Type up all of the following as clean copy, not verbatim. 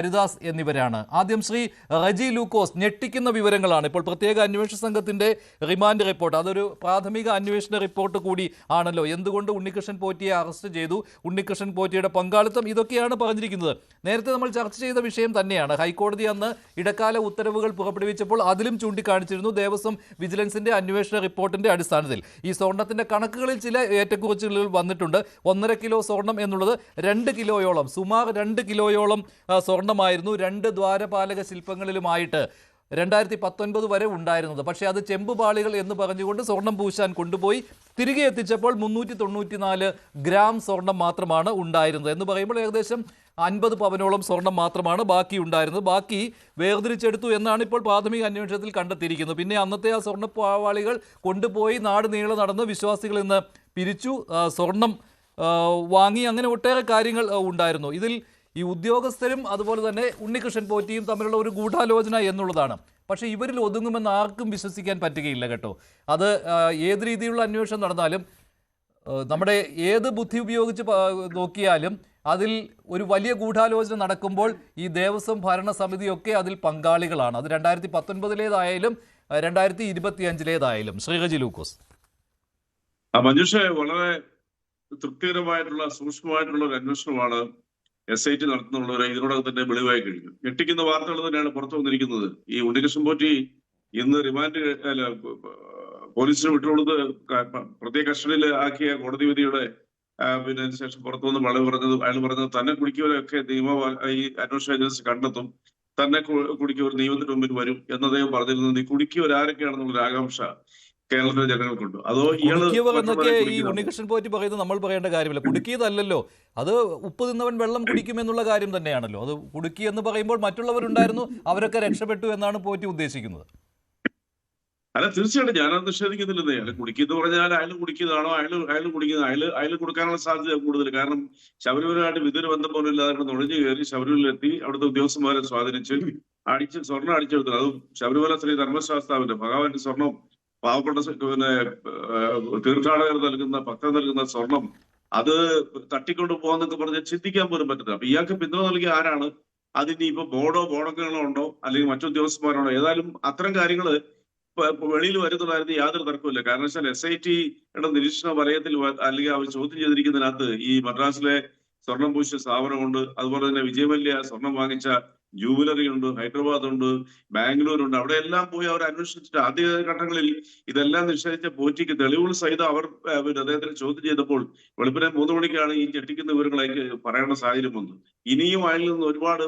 ഹരിദാസ് എന്നിവരാണ്. ആദ്യം ശ്രീ റജി ലൂക്കോസ്, ഞെട്ടിക്കുന്ന വിവരങ്ങളാണ്. ഇപ്പോൾ പ്രത്യേക അന്വേഷണ സംഘത്തിന്റെ റിമാൻഡ് റിപ്പോർട്ട്, അതൊരു പ്രാഥമിക അന്വേഷണ റിപ്പോർട്ട് കൂടി ആണല്ലോ. എന്തുകൊണ്ട് ഉണ്ണികൃഷ്ണൻ പോറ്റിയെ അറസ്റ്റ് ചെയ്തു, ഉണ്ണികൃഷ്ണൻ പോറ്റിയുടെ പങ്കാളിത്തം, ഇതൊക്കെയാണ് പറഞ്ഞിരിക്കുന്നത്. നേരത്തെ നമ്മൾ ചർച്ച ചെയ്ത വിഷയം തന്നെയാണ്. ഹൈക്കോടതി അന്ന് ഇടക്കാല ഉത്തരവുകൾ പുറപ്പെടുവിച്ചപ്പോൾ അതിലും ചൂണ്ടിക്കാണിച്ചിരുന്നു ദേവസ്വം വിജിലൻസിന്റെ അന്വേഷണ റിപ്പോർട്ടിന്റെ അടിസ്ഥാനത്തിൽ ഈ സ്വർണത്തിന്റെ കണക്കുകളിൽ ചില ഏറ്റക്കുറച്ചിലുകൾ വന്നിട്ടുണ്ട്. 1.5 കിലോ സ്വർണം എന്നുള്ളത് 2 കിലോയോളം, സുമാർ 2 കിലോയോളം സ്വർണമായിരുന്നു 2 ദ്വാരപാലക ശില്പങ്ങളിലുമായിട്ട് 2019 വരെ ഉണ്ടായിരുന്നത്. പക്ഷേ അത് ചെമ്പുപാളികൾ എന്ന് പറഞ്ഞുകൊണ്ട് സ്വർണം പൂശാൻ കൊണ്ടുപോയി തിരികെ എത്തിച്ചപ്പോൾ 394 ഗ്രാം സ്വർണം മാത്രമാണ് ഉണ്ടായിരുന്നത്. എന്ന് പറയുമ്പോൾ ഏകദേശം 50 പവനോളം സ്വർണം മാത്രമാണ് ബാക്കി ഉണ്ടായിരുന്നത്. ബാക്കി വേർതിരിച്ചെടുത്തു എന്നാണ് ഇപ്പോൾ പ്രാഥമിക അന്വേഷണത്തിൽ കണ്ടെത്തിയിരിക്കുന്നത്. പിന്നെ അന്നത്തെ ആ സ്വർണ്ണ പാവാളികൾ കൊണ്ടുപോയി നാട് നീളെ നടന്ന് വിശ്വാസികളിൽ നിന്ന് പിരിച്ചു, സ്വർണം വാങ്ങി, അങ്ങനെ ഒട്ടേറെ കാര്യങ്ങൾ ഉണ്ടായിരുന്നു. ഇതിൽ ഈ ഉദ്യോഗസ്ഥരും അതുപോലെ തന്നെ ഉണ്ണികൃഷ്ണൻ പോറ്റിയും തമ്മിലുള്ള ഒരു ഗൂഢാലോചന എന്നുള്ളതാണ്. പക്ഷേ ഇവരിൽ ഒതുങ്ങുമെന്ന് ആർക്കും വിശ്വസിക്കാൻ പറ്റുകയില്ല കേട്ടോ. അത് ഏത് രീതിയിലുള്ള അന്വേഷണം നടന്നാലും, നമ്മുടെ ഏത് ബുദ്ധി ഉപയോഗിച്ച് നോക്കിയാലും അതിൽ ഒരു വലിയ ഗൂഢാലോചന നടക്കുമ്പോൾ ഈ ദേവസ്വം ഭരണസമിതിയൊക്കെ അതിൽ പങ്കാളികളാണ്. അത് 2019 2025 ശ്രീ റജി ലൂക്കോസ്. മഞ്ജുഷ, വളരെ തൃപ്തികരമായിട്ടുള്ള സൂക്ഷ്മമായിട്ടുള്ള ഒരു അന്വേഷണമാണ് SIT നടത്തുന്നുള്ളവരെ ഇതിനോടകം തന്നെ വെളിവായി കഴിഞ്ഞു. ഞെട്ടിക്കുന്ന വാർത്തകൾ തന്നെയാണ് പുറത്തു വന്നിരിക്കുന്നത്. ഈ ഉണ്ണികൃഷ്ണൻ പോറ്റി ഇന്ന് റിമാൻഡ് പോലീസിന് വിട്ടുകൊടുത്ത് പ്രത്യേക കസ്റ്റഡിയിൽ ആക്കിയ കോടതി വിധിയുടെ പിന്നെ ശേഷം പുറത്തു വന്ന് അയാൾ പറഞ്ഞത് തന്നെ കുടിക്കവരൊക്കെ ഈ അന്വേഷണ ഏജൻസി കണ്ടെത്തും, തന്നെ കുടിക്കവർ നിയമത്തിന് മുമ്പിൽ വരും എന്ന് അദ്ദേഹം പറഞ്ഞിരുന്നത്. ഈ കുടിക്കവർ ആരൊക്കെയാണെന്നുള്ളൊരു ആകാംക്ഷ കേരളത്തിലെ ജനങ്ങൾക്കുണ്ട്. അതോ എന്നൊക്കെ ഈ ഉണ്ണികൃഷ്ണൻ പോറ്റി പറയുന്നത് നമ്മൾ പറയേണ്ട കാര്യമില്ല. കുടുക്കിയതല്ലോ, അത് ഉപ്പ് തിന്നവൻ വെള്ളം കുടിക്കുമെന്നുള്ള കാര്യം തന്നെയാണല്ലോ. അത് കുടുക്കി എന്ന് പറയുമ്പോൾ മറ്റുള്ളവരുണ്ടായിരുന്നു, അവരൊക്കെ രക്ഷപ്പെട്ടു എന്നാണ് പോറ്റി ഉദ്ദേശിക്കുന്നത്. അല്ല, തീർച്ചയായിട്ടും ഞാനത് നിഷേധിക്കുന്നില്ലെന്നേ. അയാൾ കുടിക്കുന്നു പറഞ്ഞാൽ അയാൾ കുടിക്കുന്നതാണോ, അയാൾ കുടിക്കുന്നത് അയാൾ കൊടുക്കാനുള്ള സാധ്യത കൂടുതൽ. കാരണം ശബരിമലയായിട്ട് വിദൂര ബന്ധം പോലും ഇല്ലാതെ നുഴഞ്ഞു കയറി ശബരിമലയിലെത്തി അവിടുത്തെ ഉദ്യോഗസ്ഥന്മാരെ സ്വാധീനിച്ച് സ്വർണ്ണം അടിച്ചെടുത്തത്. അതും ശബരിമല ശ്രീ ധർമ്മശാസ്താവിന്റെ ഭഗവാന്റെ സ്വർണം, പാവപ്പെട്ട പിന്നെ തീർത്ഥാടകർ നൽകുന്ന, ഭക്തർ നൽകുന്ന സ്വർണം, അത് തട്ടിക്കൊണ്ട് പോകാന്നൊക്കെ പറഞ്ഞാൽ ചിന്തിക്കാൻ പോലും പറ്റില്ല. അപ്പൊ ഇയാൾക്ക് പിന്തുണ നൽകിയ ആരാണ്? അതിന് ഇപ്പൊ ബോർഡൊക്കെകളോ ഉണ്ടോ, അല്ലെങ്കിൽ മറ്റു ഉദ്യോഗസ്ഥന്മാരുണ്ടോ? ഏതായാലും അത്തരം കാര്യങ്ങള് വെളിയിൽ വരുന്നതായിരുന്നു യാതൊരു തർക്കമില്ല. കാരണം വെച്ചാൽ SIT-യുടെ നിരീക്ഷണ വലയത്തിൽ അല്ലെങ്കിൽ അവർ ചോദ്യം ചെയ്തിരിക്കുന്നതിനകത്ത് ഈ മദ്രാസിലെ സ്വർണം പൂശിയ സ്ഥാപനമുണ്ട്, അതുപോലെ തന്നെ വിജയമല്യ സ്വർണം വാങ്ങിച്ച ജൂബിലറി ഉണ്ട്, ഹൈദരാബാദ് ഉണ്ട്, ബാംഗ്ലൂർ ഉണ്ട്. അവിടെ എല്ലാം പോയി അവർ അന്വേഷിച്ചിട്ട് ആദ്യഘട്ടങ്ങളിൽ ഇതെല്ലാം നിഷേധിച്ച പോറ്റിക്ക് തെളിവുകൾ സഹിതം അവർ അദ്ദേഹത്തിന് ചോദ്യം ചെയ്തപ്പോൾ വെളുപ്പിനെ 3 മണിക്കാണ് ഈ ഞെട്ടിക്കുന്ന വിവരങ്ങളേക്ക് പറയേണ്ട സാഹചര്യം വന്നു. ഇനിയും അയാളിൽ നിന്ന് ഒരുപാട്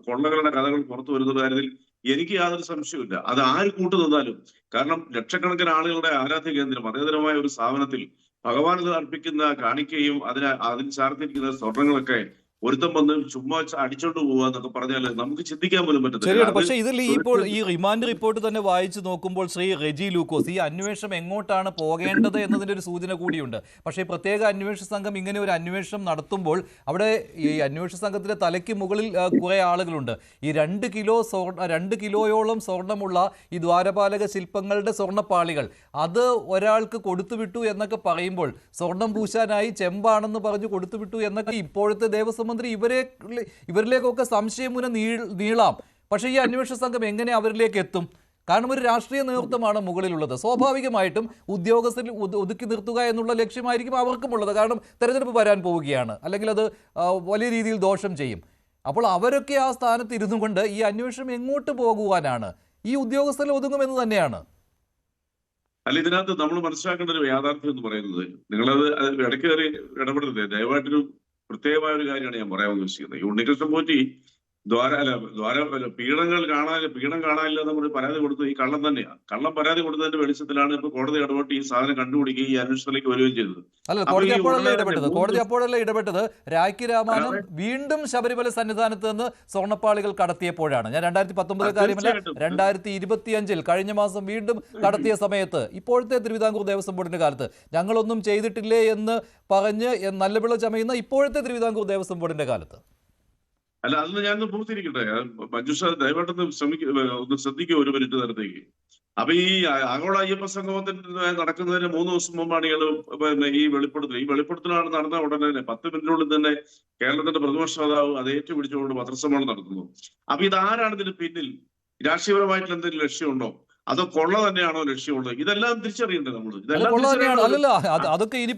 കൊള്ളകളുടെ കഥകൾ പുറത്തു വരുന്ന കാര്യത്തിൽ എനിക്ക് യാതൊരു സംശയമില്ല. അത് ആര് കൂട്ടു നിന്നാലും, കാരണം ലക്ഷക്കണക്കിന് ആളുകളുടെ ആരാധ്യ കേന്ദ്രം, മതേതരമായ ഒരു സ്ഥാപനത്തിൽ ഭഗവാന് അർപ്പിക്കുന്ന കാണിക്കയും അതിന് ചാർത്തിരിക്കുന്ന സ്വർണങ്ങളൊക്കെ ഒരുത്തം വന്ന് ചുമ്മാ അടിച്ചോണ്ട് പോവാന്നൊക്കെ പറഞ്ഞാൽ നമുക്ക് ചിന്തിക്കാൻ പോലും പറ്റത്തില്ല. പക്ഷേ ഇതിൽ ഇപ്പോൾ ഈ റിമാൻഡ് റിപ്പോർട്ട് തന്നെ വായിച്ചു നോക്കുമ്പോൾ ശ്രീ റജി ലൂക്കോസ്, ഈ അന്വേഷണം എങ്ങോട്ടാണ് പോകേണ്ടത് എന്നതിൻ്റെ ഒരു സൂചന കൂടിയുണ്ട്. പക്ഷേ പ്രത്യേക അന്വേഷണ സംഘം ഇങ്ങനെ ഒരു അന്വേഷണം നടത്തുമ്പോൾ അവിടെ ഈ അന്വേഷണ സംഘത്തിന്റെ തലയ്ക്ക് മുകളിൽ കുറെ ആളുകളുണ്ട്. ഈ 2 കിലോയോളം സ്വർണമുള്ള ഈ ദ്വാരപാലക ശില്പങ്ങളുടെ സ്വർണ്ണപ്പാളികൾ അത് ഒരാൾക്ക് കൊടുത്തുവിട്ടു എന്നൊക്കെ പറയുമ്പോൾ, സ്വർണം പൂശാനായി ചെമ്പാണെന്ന് പറഞ്ഞു കൊടുത്തുവിട്ടു എന്നൊക്കെ ഇപ്പോഴത്തെ ദേവസ്വം മന്ത്രി ഇവരിലേക്കൊക്കെ സംശയമുന നീളാം. പക്ഷേ ഈ അന്വേഷണ സംഘം എങ്ങനെ അവരിലേക്ക് എത്തും? കാരണം ഒരു രാഷ്ട്രീയ നേതൃത്വമാണ് മുകളിലുള്ളത്. സ്വാഭാവികമായിട്ടും ഉദ്യോഗസ്ഥരിൽ ഒതുക്കി നിർത്തുക എന്നുള്ള ലക്ഷ്യമായിരിക്കും അവർക്കുമുള്ളത്. കാരണം തെരഞ്ഞെടുപ്പ് വരാൻ പോവുകയാണ്, അല്ലെങ്കിൽ അത് വലിയ രീതിയിൽ ദോഷം ചെയ്യും. അപ്പോൾ അവരൊക്കെ ആ സ്ഥാനത്ത് ഇരുന്നു കൊണ്ട് ഈ അന്വേഷണം എങ്ങോട്ട് പോകുവാനാണ്? ഈ ഉദ്യോഗസ്ഥരിൽ ഒതുങ്ങുമെന്ന് തന്നെയാണ്. അല്ല, ഇതിനകത്ത് നമ്മൾ മനസ്സിലാക്കേണ്ട ഒരു യാഥാർത്ഥ്യം എന്ന് പറയുന്നത്, നിങ്ങളത് ഇടയ്ക്ക് കയറി ഇടപെടരുത്. ദയവായിട്ടൊരു പ്രത്യേകമായ ഒരു കാര്യമാണ് ഞാൻ പറയാൻ ഉദ്ദേശിക്കുന്നത്. ഈ ഉണ്ണികൃഷ്ണൻ പോറ്റി പീഡനം കാണാനില്ല നമ്മൾ പരാതി കൊടുത്തു. ഈ കള്ളം തന്നെയാണ്. കള്ളം പരാതി കൊടുത്തതിന്റെ വെളിച്ചത്തിലാണ് ഇപ്പൊ കോടതി ഇടപെട്ട് ഈ സാധനം കണ്ടുപിടിക്കുകയും ഈ അന്വേഷണത്തിലേക്ക് വരികയും ചെയ്തത്. കോടതി അപ്പോഴല്ലേ ഇടപെട്ടത്? രാഖി രാമാനം വീണ്ടും ശബരിമല സന്നിധാനത്ത് നിന്ന് സ്വർണ്ണപ്പാളികൾ കടത്തിയപ്പോഴാണ്. ഞാൻ 2019 കാര്യമല്ല, 2025 കഴിഞ്ഞ മാസം വീണ്ടും കടത്തിയ സമയത്ത് ഇപ്പോഴത്തെ തിരുവിതാംകൂർ ദേവസ്വം ബോർഡിന്റെ കാലത്ത് ഞങ്ങളൊന്നും ചെയ്തിട്ടില്ലേ എന്ന് പറഞ്ഞ് നല്ലപിള്ള ചമയുന്ന ഇപ്പോഴത്തെ തിരുവിതാംകൂർ ദേവസ്വം ബോർഡിന്റെ കാലത്ത്. അല്ല, അതൊന്ന് ഞാനൊന്ന് പൂർത്തിയിരിക്കട്ടെ. മഞ്ജുഷ ദയവായിട്ടൊന്ന് ഒന്ന് ശ്രദ്ധിക്കുക ഒരു മിനിറ്റ് നേരത്തേക്ക്. അപ്പൊ ഈ ആഗോള അയ്യപ്പ സംഗമത്തിന് നടക്കുന്നതിന് 3 ദിവസം മുമ്പാണ് പിന്നെ ഈ വെളിപ്പെടുത്തലാണ് നടന്ന ഉടനെ തന്നെ 10 മിനിറ്റിനുള്ളിൽ തന്നെ കേരളത്തിന്റെ പ്രതിപക്ഷ നേതാവ് അത് ഏറ്റുപിടിച്ചുകൊണ്ട് പത്രസമ്മേളനം നടത്തുന്നു. അപ്പൊ ഇതാരാണ് ഇതിന് പിന്നിൽ? രാഷ്ട്രീയപരമായിട്ടുള്ള എന്തെങ്കിലും ലക്ഷ്യമുണ്ടോ, അതോ കൊള്ള തന്നെയാണോ ലക്ഷ്യമുള്ളത്? ഇതെല്ലാം തിരിച്ചറിയണ്ടേ നമ്മള്? ഇതെല്ലാം തന്നെയാണ്. അല്ലല്ല, അതൊക്കെ ഇനി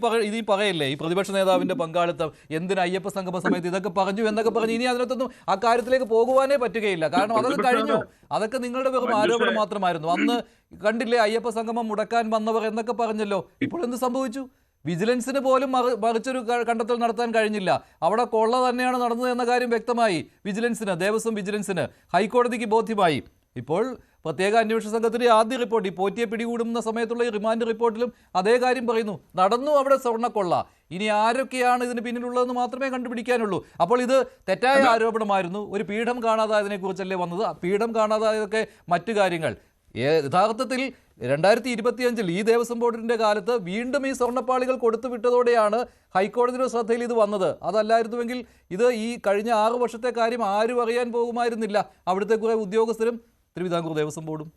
പറയല്ലേ ഈ പ്രതിപക്ഷ നേതാവിന്റെ പങ്കാളിത്തം എന്തിന് അയ്യപ്പ സംഗമ സമയത്ത് ഇതൊക്കെ പറഞ്ഞു എന്നൊക്കെ പറഞ്ഞു. ഇനി അതിനകത്തൊന്നും ആ കാര്യത്തിലേക്ക് പോകുവാനേ പറ്റുകയില്ല. കാരണം അതൊക്കെ കഴിഞ്ഞു. അതൊക്കെ നിങ്ങളുടെ വെറും ആരോപണം മാത്രമായിരുന്നു. അന്ന് കണ്ടില്ലേ അയ്യപ്പ സംഗമം മുടക്കാൻ വന്നവർ എന്നൊക്കെ പറഞ്ഞല്ലോ. ഇപ്പോൾ എന്ത് സംഭവിച്ചു? വിജിലൻസിന് പോലും മറിച്ചൊരു കണ്ടെത്തൽ നടത്താൻ കഴിഞ്ഞില്ല. അവിടെ കൊള്ള തന്നെയാണ് നടന്നത് എന്ന കാര്യം വ്യക്തമായി വിജിലൻസിന്, ദേവസ്വം വിജിലൻസിന്, ഹൈക്കോടതിക്ക് ബോധ്യമായി. ഇപ്പോൾ പ്രത്യേക അന്വേഷണ സംഘത്തിന്റെ ആദ്യ റിപ്പോർട്ട്, ഈ പോറ്റിയെ പിടികൂടുന്ന സമയത്തുള്ള ഈ റിമാൻഡ് റിപ്പോർട്ടിലും അതേ കാര്യം പറയുന്നു. നടന്നു അവിടെ സ്വർണ്ണക്കൊള്ള. ഇനി ആരൊക്കെയാണ് ഇതിന് പിന്നിലുള്ളതെന്ന് മാത്രമേ കണ്ടുപിടിക്കാനുള്ളൂ. അപ്പോൾ ഇത് തെറ്റായ ആരോപണമായിരുന്നു. ഒരു പീഠം കാണാതായതിനെ കുറിച്ചല്ലേ വന്നത്. പീഠം കാണാതായതൊക്കെ മറ്റു കാര്യങ്ങൾ. യഥാർത്ഥത്തിൽ 2025 ഈ ദേവസ്വം ബോർഡിന്റെ കാലത്ത് വീണ്ടും ഈ സ്വർണ്ണപ്പാളികൾ കൊടുത്തുവിട്ടതോടെയാണ് ഹൈക്കോടതിയുടെ ശ്രദ്ധയിൽ ഇത് വന്നത്. അതല്ലായിരുന്നുവെങ്കിൽ ഇത് ഈ കഴിഞ്ഞ 6 വർഷത്തെ കാര്യം ആരും അറിയാൻ പോകുമായിരുന്നില്ല. അവിടുത്തെ കുറെ ഉദ്യോഗസ്ഥരും തിരുവിതാംകൂർ ദേവസ്വം ബോർഡും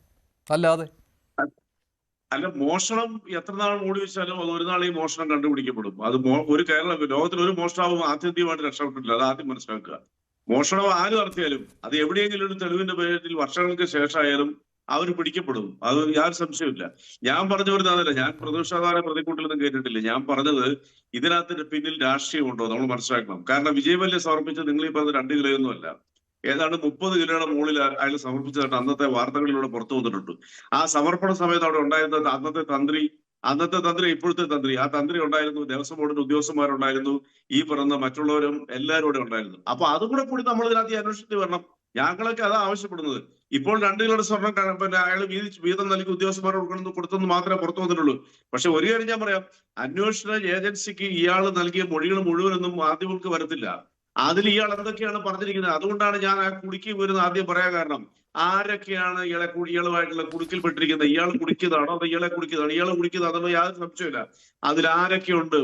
അല്ലാതെ. അല്ല, മോഷണം എത്ര നാൾ മൂടി വെച്ചാലും അത് ഒരു നാൾ ഈ മോഷണം കണ്ടുപിടിക്കപ്പെടും. അത് ലോകത്തിൽ ഒരു മോഷണവും ആത്യന്തികമായിട്ട് രക്ഷപ്പെട്ടില്ല. അത് ആദ്യം മനസ്സിലാക്കുക. മോഷണം ആര് നടത്തിയാലും അത് എവിടെയെങ്കിലും ഒരു തെളിവിന്റെ പേരിൽ വർഷങ്ങൾക്ക് ശേഷമായാലും അവർ പിടിക്കപ്പെടും. അത് യാതൊരു സംശയമില്ല. ഞാൻ പറഞ്ഞു വരുന്നത് അതല്ല. ഞാൻ പ്രതിപക്ഷാധാര പ്രതിക്കൂട്ടിലൊന്നും കേട്ടിട്ടില്ല. ഞാൻ പറഞ്ഞത് ഇതിനകത്തിന്റെ പിന്നിൽ രാഷ്ട്രീയമുണ്ടോ നമ്മൾ മനസ്സിലാക്കണം. കാരണം വിജയ് മല്യ സമർപ്പിച്ചത് നിങ്ങൾ ഈ പറഞ്ഞ 2 കിലോയൊന്നും അല്ല, ഏതാണ്ട് 30 കിലോയുടെ മുകളിൽ അയാൾ സമർപ്പിച്ചതായിട്ട് അന്നത്തെ വാർത്തകളിലൂടെ പുറത്തു വന്നിട്ടുണ്ട്. ആ സമർപ്പണ സമയത്ത് അവിടെ ഉണ്ടായിരുന്നത് അന്നത്തെ തന്ത്രി ഇപ്പോഴത്തെ തന്ത്രി, ആ തന്ത്രി ഉണ്ടായിരുന്നു, ദേവസ്വം ബോർഡിന്റെ ഉദ്യോഗസ്ഥന്മാരുണ്ടായിരുന്നു, ഈ പറഞ്ഞ മറ്റുള്ളവരും എല്ലാവരും കൂടെ ഉണ്ടായിരുന്നു. അപ്പൊ അതും കൂടി നമ്മൾ ഇതിനകത്ത് അന്വേഷിച്ചിട്ട് വരണം. ഞങ്ങളൊക്കെ അതാ ആവശ്യപ്പെടുന്നത്. ഇപ്പോൾ 2 കിലോയുടെ സ്വർണ്ണം പിന്നെ അയാൾ വീതം നൽകി ഉദ്യോഗസ്ഥന്മാർ കൊടുത്തെന്ന് മാത്രമേ പുറത്തു വന്നിട്ടുള്ളൂ. പക്ഷെ ഒരു കാര്യം ഞാൻ പറയാം, അന്വേഷണ ഏജൻസിക്ക് ഇയാൾ നൽകിയ മൊഴികൾ മുഴുവനൊന്നും മാധ്യമങ്ങൾക്ക് വരത്തില്ല. അതിൽ ഇയാൾ എന്തൊക്കെയാണ് പറഞ്ഞിരിക്കുന്നത്. അതുകൊണ്ടാണ് ഞാൻ ആ കുടുക്കി വരുന്ന ആദ്യം പറയാൻ കാരണം. ആരൊക്കെയാണ് ഇയാളുമായിട്ടുള്ള കുടുക്കിൽപ്പെട്ടിരിക്കുന്നത്? ഇയാൾ കുടിക്കുന്നതാണോ അതോ ഇയാളെ കുടിക്കുന്നതാണോ? ഇയാളെ കുടിക്കുന്നതാണോ? യാതൊരു സംശയമില്ല. അതിൽ ആരൊക്കെയുണ്ട്?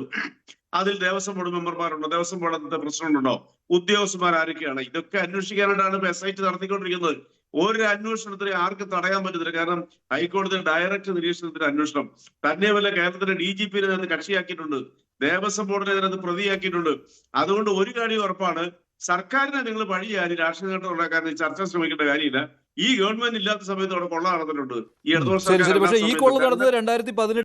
അതിൽ ദേവസ്വം ബോർഡ് മെമ്പർമാരുണ്ടോ? ദേവസ്വം ബോർഡിന്റെ പ്രസിഡന്റുണ്ടോ? ഉദ്യോഗസ്ഥന്മാർ ആരൊക്കെയാണ്? ഇതൊക്കെ അന്വേഷിക്കാനായിട്ടാണ് SIT നടത്തിക്കൊണ്ടിരിക്കുന്നത്. ഒരു അന്വേഷണത്തിന് ആർക്കും തടയാൻ പറ്റത്തില്ല. കാരണം ഹൈക്കോടതി ഡയറക്റ്റ് നിരീക്ഷണത്തിന്റെ അന്വേഷണം തന്നെയുമല്ല, കേരളത്തിന്റെ DGP ഇതിനകത്ത് കക്ഷിയാക്കിയിട്ടുണ്ട്, ദേവസ്വം ബോർഡിനെ ഇതിനകത്ത് പ്രതിയാക്കിയിട്ടുണ്ട്. അതുകൊണ്ട് ഒരു കാര്യം ഉറപ്പാണ്, സർക്കാരിനെ നിങ്ങൾ വഴിയാരി രാഷ്ട്രീയ നേട്ടം ഉണ്ടാക്കാൻ ചർച്ച ശ്രമിക്കേണ്ട കാര്യമില്ല. ഈ ഗവൺമെന്റ് ഇല്ലാത്ത സമയത്ത് അവിടെ കൊള്ള നടന്നിട്ടുണ്ട്. ഈ ഇടതുപക്ഷ പക്ഷേ ഈ കൊള്ള നടന്നത് 2018